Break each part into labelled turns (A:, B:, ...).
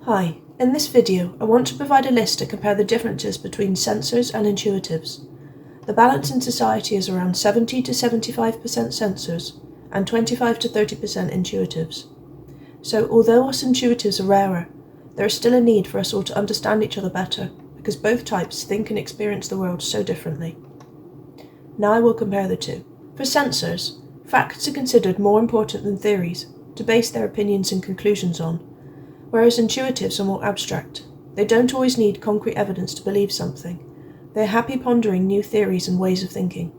A: Hi, in this video I want to provide a list to compare the differences between sensors and intuitives. The balance in society is around 70 to 75% sensors and 25 to 30% intuitives. So although us intuitives are rarer, there is still a need for us all to understand each other better because both types think and experience the world so differently. Now I will compare the two. For sensors, facts are considered more important than theories to base their opinions and conclusions on, whereas intuitives are more abstract. They don't always need concrete evidence to believe something. They're happy pondering new theories and ways of thinking.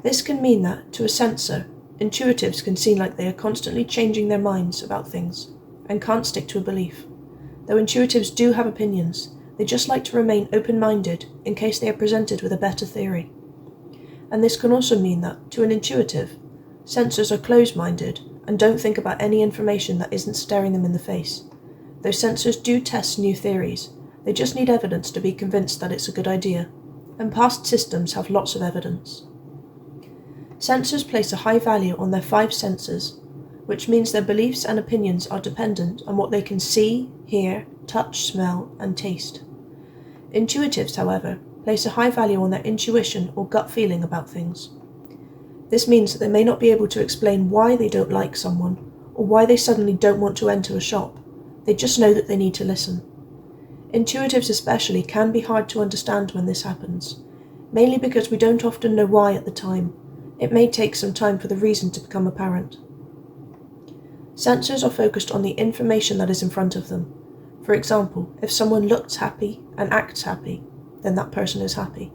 A: This can mean that, to a sensor, intuitives can seem like they are constantly changing their minds about things and can't stick to a belief. Though intuitives do have opinions, they just like to remain open-minded in case they are presented with a better theory. And this can also mean that, to an intuitive, sensors are closed-minded and don't think about any information that isn't staring them in the face. Though sensors do test new theories, they just need evidence to be convinced that it's a good idea, and past systems have lots of evidence. Sensors place a high value on their 5 senses, which means their beliefs and opinions are dependent on what they can see, hear, touch, smell, and taste. Intuitives, however, place a high value on their intuition or gut feeling about things. This means that they may not be able to explain why they don't like someone, or why they suddenly don't want to enter a shop. They just know that they need to listen. Intuitives especially can be hard to understand when this happens, mainly because we don't often know why at the time. It may take some time for the reason to become apparent. Sensors are focused on the information that is in front of them. For example, if someone looks happy and acts happy, then that person is happy.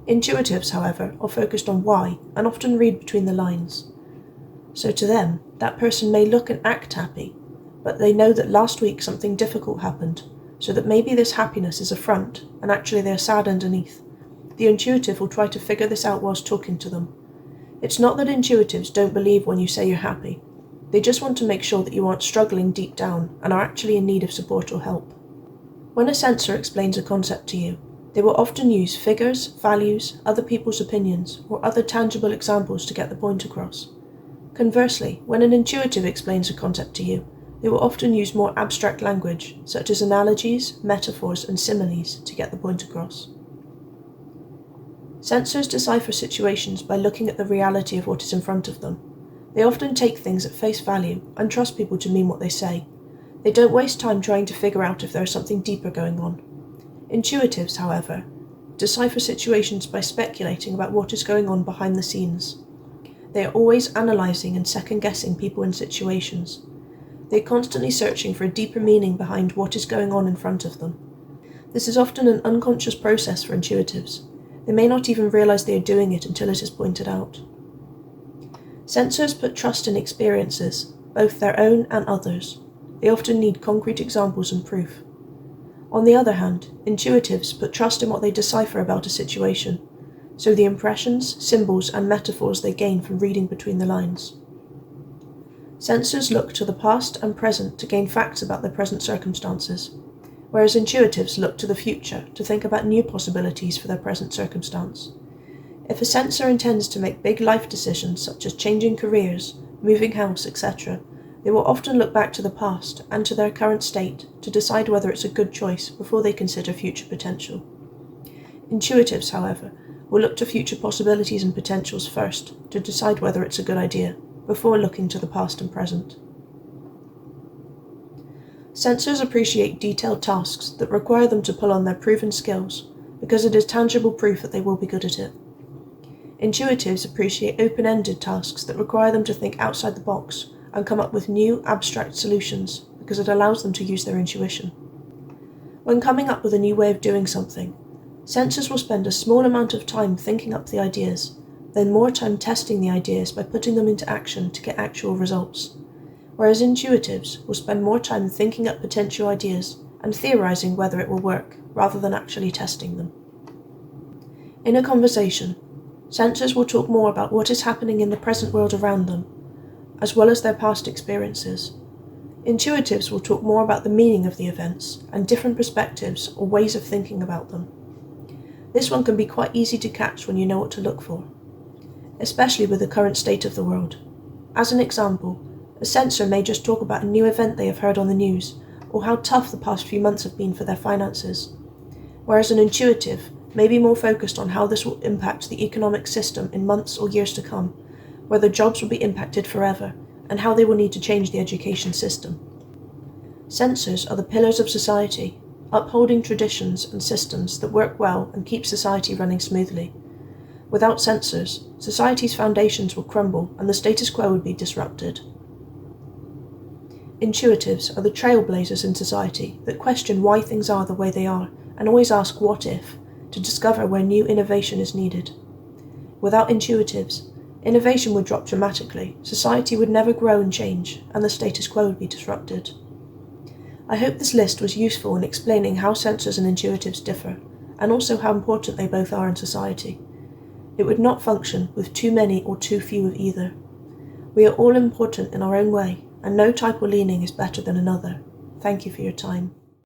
A: Intuitives, however, are focused on why and often read between the lines. So to them, that person may look and act happy, but they know that last week something difficult happened, so that maybe this happiness is a front and actually they are sad underneath. The intuitive will try to figure this out whilst talking to them. It's not that intuitives don't believe when you say you're happy. They just want to make sure that you aren't struggling deep down and are actually in need of support or help. When a sensor explains a concept to you, they will often use figures, values, other people's opinions, or other tangible examples to get the point across. Conversely, when an intuitive explains a concept to you, they will often use more abstract language, such as analogies, metaphors, and similes to get the point across. Sensors decipher situations by looking at the reality of what is in front of them. They often take things at face value and trust people to mean what they say. They don't waste time trying to figure out if there is something deeper going on. Intuitives, however, decipher situations by speculating about what is going on behind the scenes. They are always analysing and second-guessing people and situations. They are constantly searching for a deeper meaning behind what is going on in front of them. This is often an unconscious process for intuitives. They may not even realise they are doing it until it is pointed out. Sensors put trust in experiences, both their own and others. They often need concrete examples and proof. On the other hand, intuitives put trust in what they decipher about a situation, so the impressions, symbols, and metaphors they gain from reading between the lines. Sensors look to the past and present to gain facts about their present circumstances, whereas intuitives look to the future to think about new possibilities for their present circumstance. If a sensor intends to make big life decisions such as changing careers, moving house, etc., they will often look back to the past and to their current state to decide whether it's a good choice before they consider future potential. Intuitives, however, will look to future possibilities and potentials first to decide whether it's a good idea, before looking to the past and present. Sensors appreciate detailed tasks that require them to pull on their proven skills because it is tangible proof that they will be good at it. Intuitives appreciate open-ended tasks that require them to think outside the box and come up with new, abstract solutions because it allows them to use their intuition. When coming up with a new way of doing something, sensors will spend a small amount of time thinking up the ideas, then more time testing the ideas by putting them into action to get actual results, whereas intuitives will spend more time thinking up potential ideas and theorizing whether it will work, rather than actually testing them. In a conversation, sensors will talk more about what is happening in the present world around them, as well as their past experiences. Intuitives will talk more about the meaning of the events and different perspectives or ways of thinking about them. This one can be quite easy to catch when you know what to look for, especially with the current state of the world. As an example, a sensor may just talk about a new event they have heard on the news, or how tough the past few months have been for their finances, whereas an intuitive may be more focused on how this will impact the economic system in months or years to come, whether jobs will be impacted forever, and how they will need to change the education system. Censors are the pillars of society, upholding traditions and systems that work well and keep society running smoothly. Without censors, society's foundations will crumble and the status quo would be disrupted. Intuitives are the trailblazers in society that question why things are the way they are and always ask what if, to discover where new innovation is needed. Without intuitives, innovation would drop dramatically, society would never grow and change, and the status quo would be disrupted. I hope this list was useful in explaining how censors and intuitives differ, and also how important they both are in society. It would not function with too many or too few of either. We are all important in our own way, and no type or leaning is better than another. Thank you for your time.